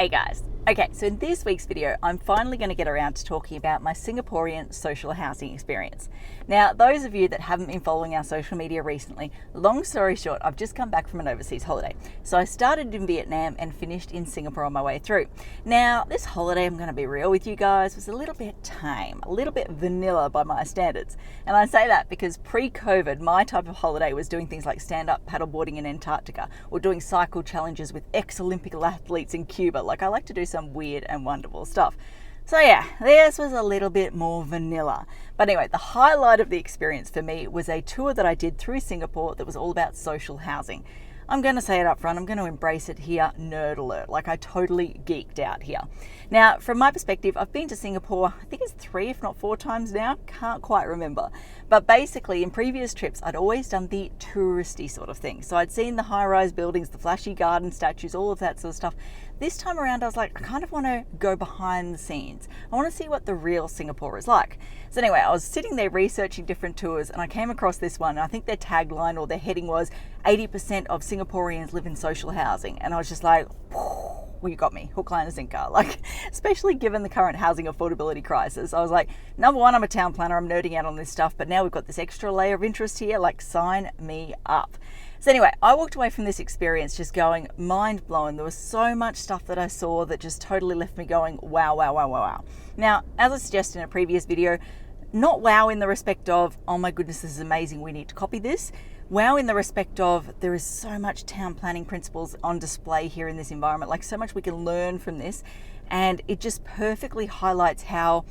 Hey guys. Okay, so in this week's video, I'm finally going to get around to talking about my Singaporean social housing experience. Now, those of you that haven't been following our social media recently, long story short, I've just come back from an overseas holiday. So I started in Vietnam and finished in Singapore on my way through. Now, this holiday, I'm going to be real with you guys, was a little bit tame, a little bit vanilla by my standards. And I say that because pre-COVID, my type of holiday was doing things like stand-up paddleboarding in Antarctica or doing cycle challenges with ex-Olympic athletes in Cuba. Like, I like to do some weird and wonderful stuff. So yeah, this was a little bit more vanilla. But anyway, the highlight of the experience for me was a tour that I did through Singapore that was all about social housing. I'm going to say it up front, I'm going to embrace it here, nerd alert. Like, I totally geeked out here. Now, from my perspective, I've been to Singapore, I think it's 3 if not 4 times now, can't quite remember. But basically, in previous trips, I'd always done the touristy sort of thing. So I'd seen the high-rise buildings, the flashy garden statues, all of that sort of stuff. This time around, I was like, I kind of want to go behind the scenes. I want to see what the real Singapore is like. So anyway, I was sitting there researching different tours and I came across this one. I think their tagline or their heading was 80% of Singaporeans live in social housing. And I was just like, well, you got me, hook, line and sinker. Like, especially given the current housing affordability crisis, I was like, number one, I'm a town planner, I'm nerding out on this stuff, but now we've got this extra layer of interest here, like, sign me up. So anyway, I walked away from this experience just going mind blown. There was so much stuff that I saw that just totally left me going, wow, wow, wow, wow, wow. Now, as I suggested in a previous video, not wow in the respect of, oh my goodness, this is amazing, we need to copy this. Wow in the respect of, there is so much town planning principles on display here in this environment, like so much we can learn from this. And it just perfectly highlights how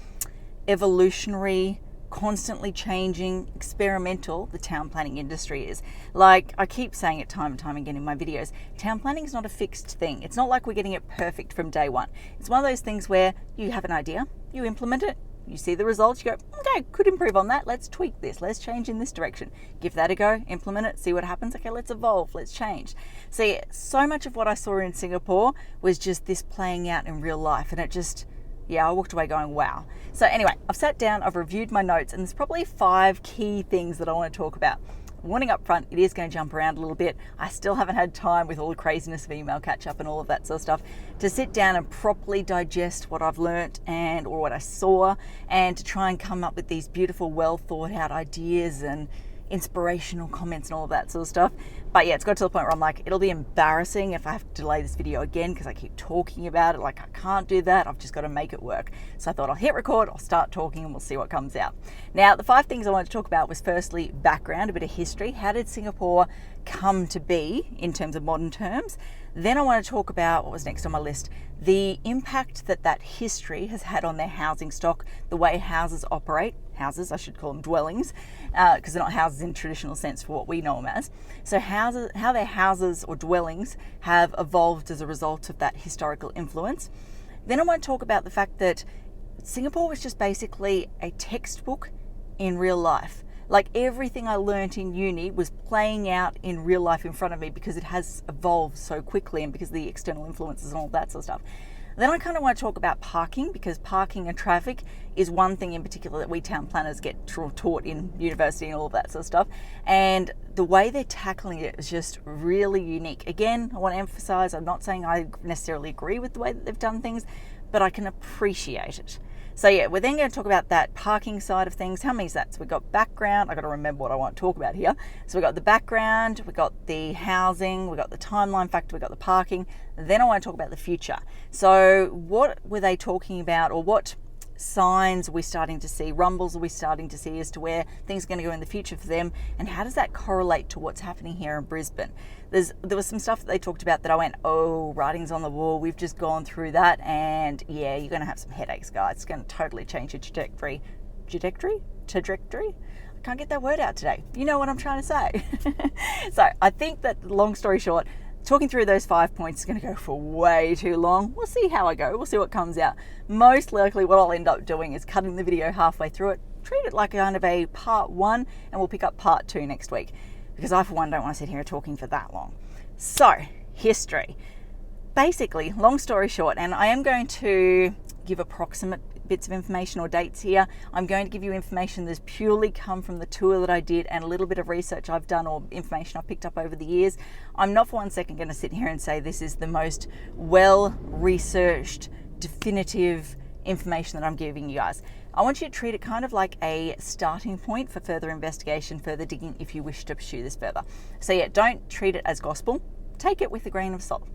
evolutionary, constantly changing, experimental the town planning industry is. Like, I keep saying it time and time again in my videos, town planning is not a fixed thing. It's not like we're getting it perfect from day one. It's one of those things where you have an idea, you implement it, you see the results, you go, okay, could improve on that, let's tweak this, let's change in this direction. Give that a go, implement it, see what happens, okay, let's evolve, let's change. See, so much of what I saw in Singapore was just this playing out in real life, and it just, yeah, I walked away going, wow. So anyway, I've sat down, I've reviewed my notes, and there's probably 5 key things that I want to talk about. Warning up front, it is going to jump around a little bit. I still haven't had time with all the craziness of email catch up and all of that sort of stuff to sit down and properly digest what I've learnt and or what I saw, and to try and come up with these beautiful, well thought out ideas and inspirational comments and all of that sort of stuff. But yeah, it's got to the point where I'm like, it'll be embarrassing if I have to delay this video again because I keep talking about it. Like, I can't do that. I've just got to make it work. So I thought I'll hit record, I'll start talking, and we'll see what comes out. Now, the 5 things I wanted to talk about was firstly background, a bit of history. How did Singapore come to be in terms of modern terms? Then I want to talk about, what was next on my list, the impact that that history has had on their housing stock, the way houses operate. Houses, I should call them dwellings, because they're not houses in traditional sense for what we know them as. So how their houses or dwellings have evolved as a result of that historical influence. Then I want to talk about the fact that Singapore was just basically a textbook in real life. Like, everything I learnt in uni was playing out in real life in front of me because it has evolved so quickly and because of the external influences and all that sort of stuff. Then I kind of want to talk about parking, because parking and traffic is one thing in particular that we town planners get taught in university and all of that sort of stuff. And the way they're tackling it is just really unique. Again, I want to emphasize, I'm not saying I necessarily agree with the way that they've done things, but I can appreciate it. So yeah, we're then going to talk about that parking side of things. How many is that? So we've got background. I've got to remember what I want to talk about here. So we've got the background, we've got the housing, we've got the timeline factor, we've got the parking. Then I want to talk about the future. So what were they talking about, or what signs are we starting to see, rumbles are we starting to see as to where things are going to go in the future for them, and how does that correlate to what's happening here in Brisbane? There was some stuff that they talked about that I went, oh, writing's on the wall, we've just gone through that, and yeah, you're going to have some headaches, guys. It's going to totally change your trajectory. I can't get that word out today. You know what I'm trying to say. So I think that, long story short, talking through those 5 points is going to go for way too long. We'll see how I go. We'll see what comes out. Most likely what I'll end up doing is cutting the video halfway through it, treat it like kind of a part 1, and we'll pick up part 2 next week, because I, for one, don't want to sit here talking for that long. So, history. Basically, long story short, and I am going to give approximate bits of information or dates here. I'm going to give you information that's purely come from the tour that I did and a little bit of research I've done or information I've picked up over the years. I'm not for one second going to sit here and say this is the most well-researched, definitive information that I'm giving you guys. I want you to treat it kind of like a starting point for further investigation, further digging if you wish to pursue this further. So yeah, don't treat it as gospel. Take it with a grain of salt.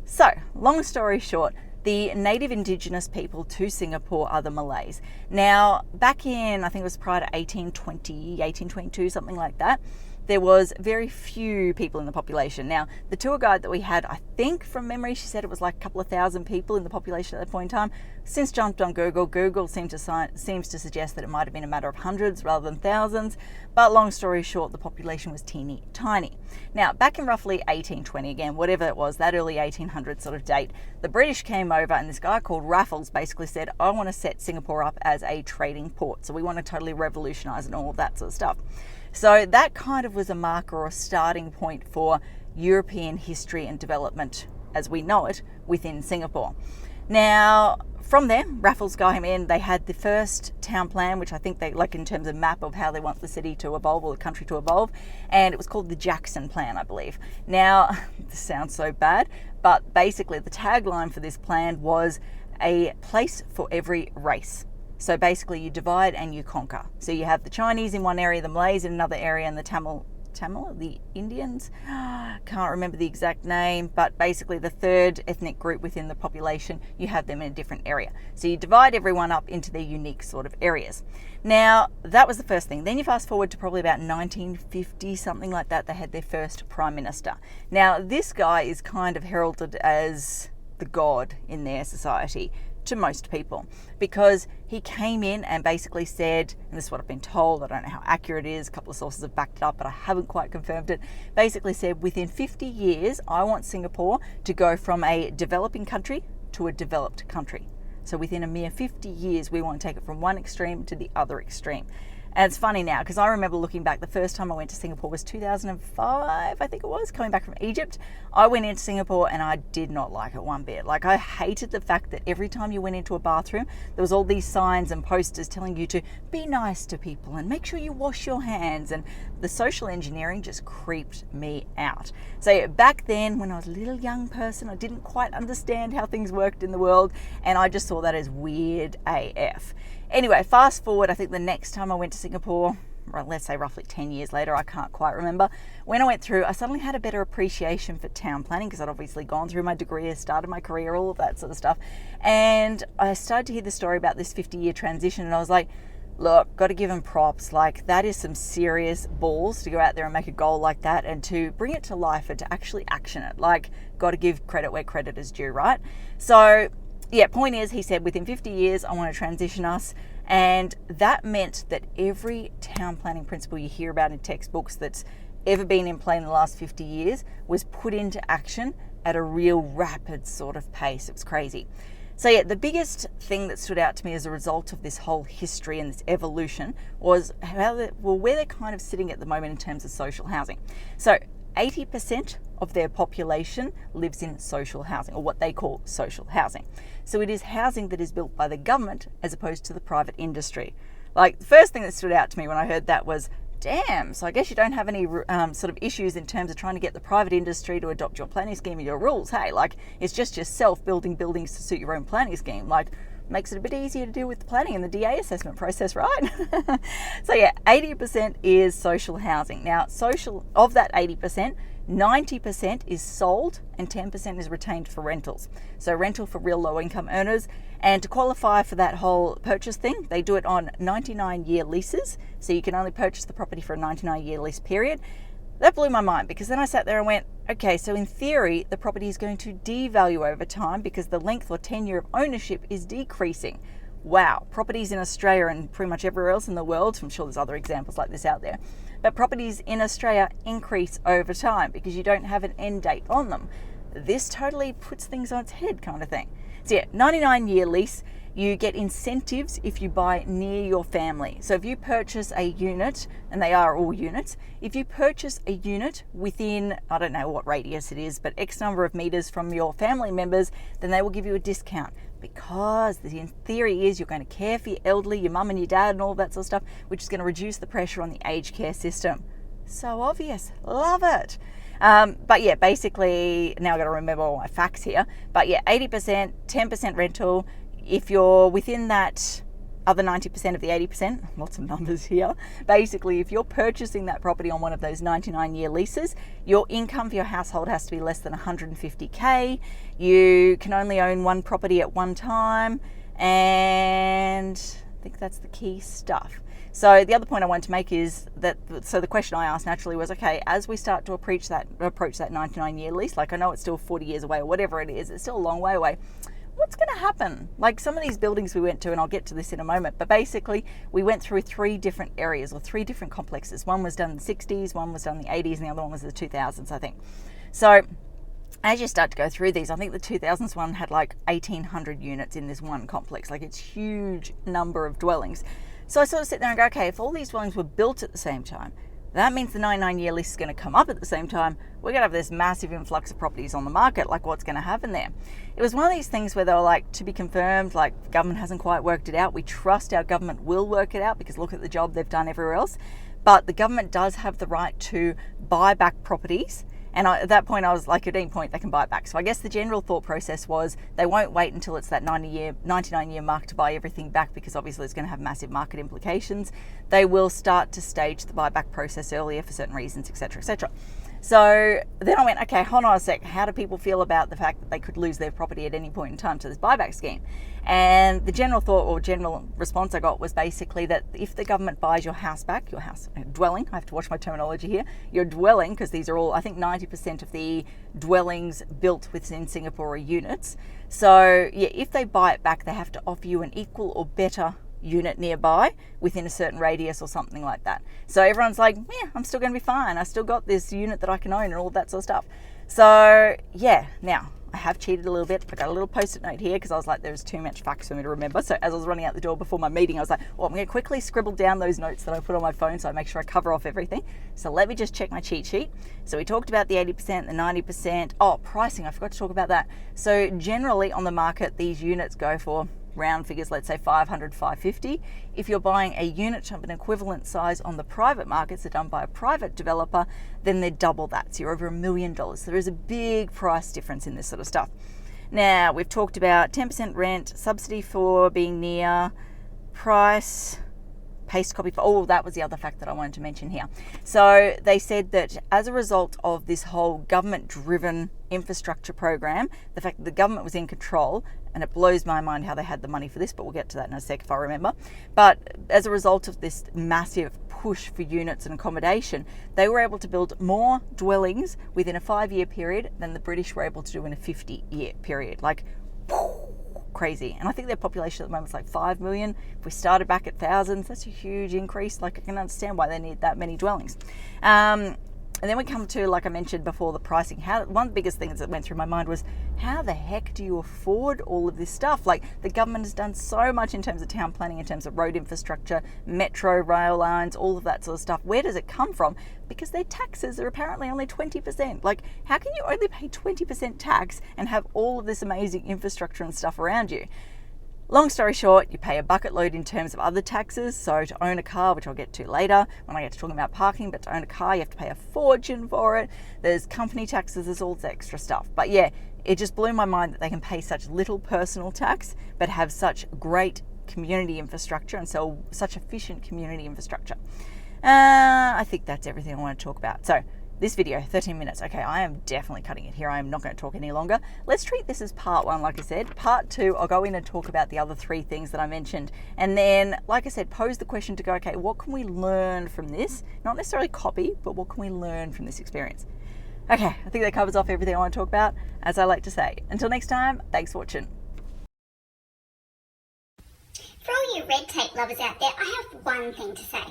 So, long story short, the native indigenous people to Singapore are the Malays. Now, back in, I think it was prior to 1820, 1822, something like that, there was very few people in the population. Now, the tour guide that we had, I think from memory, she said it was like a couple of thousand people in the population at that point in time. Since jumped on Google seems to suggest that it might have been a matter of hundreds rather than thousands. But long story short, the population was teeny tiny. Now, back in roughly 1820, again, whatever it was, that early 1800s sort of date, the British came over and this guy called Raffles basically said, I want to set Singapore up as a trading port. So we want to totally revolutionize and all of that sort of stuff. So that kind of was a marker or a starting point for European history and development as we know it within Singapore. Now, from there, Raffles got him in. They had the first town plan, which I think they like in terms of map of how they want the city to evolve or the country to evolve. And it was called the Jackson Plan, I believe. Now, this sounds so bad, but basically the tagline for this plan was a place for every race. So basically you divide and you conquer. So you have the Chinese in one area, the Malays in another area, and the Tamil, the Indians? Can't remember the exact name, but basically the third ethnic group within the population, you have them in a different area. So you divide everyone up into their unique sort of areas. Now, that was the first thing. Then you fast forward to probably about 1950, something like that, they had their first Prime Minister. Now, this guy is kind of heralded as the god in their society to most people, because he came in and basically said, and this is what I've been told, I don't know how accurate it is, a couple of sources have backed it up, but I haven't quite confirmed it, basically said within 50 years, I want Singapore to go from a developing country to a developed country. So within a mere 50 years, we want to take it from one extreme to the other extreme. And it's funny now, because I remember looking back, the first time I went to Singapore was 2005, I think it was, coming back from Egypt. I went into Singapore and I did not like it one bit. Like, I hated the fact that every time you went into a bathroom, there was all these signs and posters telling you to be nice to people and make sure you wash your hands. And the social engineering just creeped me out. So back then, when I was a little young person, I didn't quite understand how things worked in the world, and I just saw that as weird AF. Anyway, fast forward, I think the next time I went to Singapore, let's say roughly 10 years later, I can't quite remember, when I went through, I suddenly had a better appreciation for town planning, because I'd obviously gone through my degree, started my career, all of that sort of stuff. And I started to hear the story about this 50-year transition, and I was like, look, got to give them props. Like, that is some serious balls to go out there and make a goal like that and to bring it to life and to actually action it. Like, got to give credit where credit is due, right? So yeah, point is, he said, within 50 years, I want to transition us. And that meant that every town planning principle you hear about in textbooks that's ever been in play in the last 50 years was put into action at a real rapid sort of pace. It was crazy. So yeah, the biggest thing that stood out to me as a result of this whole history and this evolution was where they're kind of sitting at the moment in terms of social housing. So 80% of their population lives in social housing, or what they call social housing. So it is housing that is built by the government as opposed to the private industry. Like, the first thing that stood out to me when I heard that was, damn, so I guess you don't have any sort of issues in terms of trying to get the private industry to adopt your planning scheme and your rules. Hey, like, it's just yourself building buildings to suit your own planning scheme. Like, makes it a bit easier to deal with the planning and the DA assessment process, right? So yeah, 80% is social housing. Now, of that 80%, 90% is sold and 10% is retained for rentals. So rental for real low income earners. And to qualify for that whole purchase thing, they do it on 99-year leases. So you can only purchase the property for a 99-year lease period. That blew my mind, because then I sat there and went, okay, so in theory, the property is going to devalue over time because the length or tenure of ownership is decreasing. Wow, properties in Australia and pretty much everywhere else in the world, I'm sure there's other examples like this out there, but properties in Australia increase over time because you don't have an end date on them. This totally puts things on its head, kind of thing. So yeah, 99-year lease. You get incentives if you buy near your family. So if you purchase a unit, and they are all units, if you purchase a unit within, I don't know what radius it is, but X number of meters from your family members, then they will give you a discount. Because the theory is you're going to care for your elderly, your mum and your dad and all that sort of stuff, which is going to reduce the pressure on the aged care system. So obvious. Love it. But yeah, basically, now I've got to remember all my facts here. But yeah, 80%, 10% rental. If you're within that other 90% of the 80%, lots of numbers here. Basically, if you're purchasing that property on one of those 99-year leases, your income for your household has to be less than 150K. You can only own one property at one time. And I think that's the key stuff. So the other point I wanted to make is that, so the question I asked naturally was, okay, as we start to approach that 99-year lease, like I know it's still 40 years away or whatever it is, it's still a long way away. What's going to happen? Like some of these buildings we went to, and I'll get to this in a moment, but basically we went through 3 different areas or 3 different complexes. One was done in the 60s, one was done in the 80s, and the other one was the 2000s, I think. So as you start to go through these, I think the 2000s one had like 1,800 units in this one complex. Like it's huge number of dwellings. So I sort of sit there and go, okay, if all these dwellings were built at the same time, that means the 99-year lease is going to come up at the same time. We're going to have this massive influx of properties on the market. Like what's going to happen there? It was one of these things where they were like, to be confirmed, like government hasn't quite worked it out. We trust our government will work it out because look at the job they've done everywhere else. But the government does have the right to buy back properties. And at that point, I was like, at any point, they can buy it back. So I guess the general thought process was they won't wait until it's that 99-year mark to buy everything back because obviously it's going to have massive market implications. They will start to stage the buyback process earlier for certain reasons, etc., etc. So then I went, okay, hold on a sec. How do people feel about the fact that they could lose their property at any point in time to this buyback scheme? And the general thought or general response I got was basically that if the government buys your house back, your house dwelling, I have to watch my terminology here, your dwelling, because these are all, I think 90% of the dwellings built within Singapore are units. So yeah, if they buy it back, they have to offer you an equal or better unit nearby within a certain radius or something like that. So everyone's like, yeah, I'm still going to be fine. I still got this unit that I can own and all that sort of stuff. So yeah, now I have cheated a little bit. I got a little post-it note here because I was like, there's too much facts for me to remember. So as I was running out the door before my meeting, I was like, well, I'm going to quickly scribble down those notes that I put on my phone so I make sure I cover off everything. So let me just check my cheat sheet. So we talked about the 80%, the 90%. Oh, pricing, I forgot to talk about that. So generally on the market, these units go for round figures, let's say 500, 550. If you're buying a unit of an equivalent size on the private markets, they're done by a private developer, then they're double that. So you're over $1 million. So there is a big price difference in this sort of stuff. Now, we've talked about 10% rent, subsidy for being near, price, paste copy for, oh, that was the other fact that I wanted to mention here. So they said that as a result of this whole government-driven infrastructure program, the fact that the government was in control, and it blows my mind how they had the money for this, but we'll get to that in a sec if I remember. But as a result of this massive push for units and accommodation, they were able to build more dwellings within a 5-year period than the British were able to do in a 50-year period. Like, crazy. And I think their population at the moment is like 5 million. If we started back at thousands, that's a huge increase. Like I can understand why they need that many dwellings. And then we come to, like I mentioned before, the pricing. One of the biggest things that went through my mind was, how the heck do you afford all of this stuff? Like the government has done so much in terms of town planning, in terms of road infrastructure, metro, rail lines, all of that sort of stuff. Where does it come from? Because their taxes are apparently only 20%. Like how can you only pay 20% tax and have all of this amazing infrastructure and stuff around you? Long story short, you pay a bucket load in terms of other taxes. So to own a car, which I'll get to later when I get to talking about parking, but to own a car, you have to pay a fortune for it. There's company taxes, there's all this extra stuff. But yeah, it just blew my mind that they can pay such little personal tax, but have such great community infrastructure and so such efficient community infrastructure. I think that's everything I want to talk about. So this video, 13 minutes. Okay, I am definitely cutting it here. I am not going to talk any longer. Let's treat this as part 1, like I said. Part 2, I'll go in and talk about the other 3 things that I mentioned. And then, like I said, pose the question to go, okay, what can we learn from this? Not necessarily copy, but what can we learn from this experience? Okay, I think that covers off everything I want to talk about, as I like to say. Until next time, thanks for watching. For all you red tape lovers out there, I have one thing to say.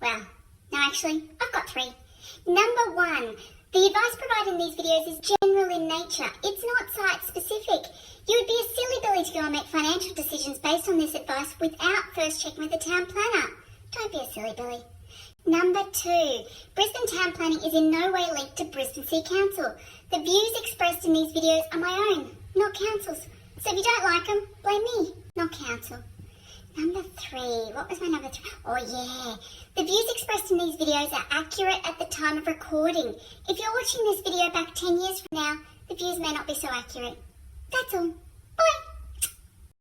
Well, no, actually, I've got 3. Number 1, the advice provided in these videos is general in nature. It's not site specific. You would be a silly billy to go and make financial decisions based on this advice without first checking with the town planner. Don't be a silly billy. Number 2, Brisbane town planning is in no way linked to Brisbane City Council. The views expressed in these videos are my own, not council's. So if you don't like them, council. Number 3. What was my number 3? Oh yeah. The views expressed in these videos are accurate at the time of recording. If you're watching this video back 10 years from now, the views may not be so accurate. That's all.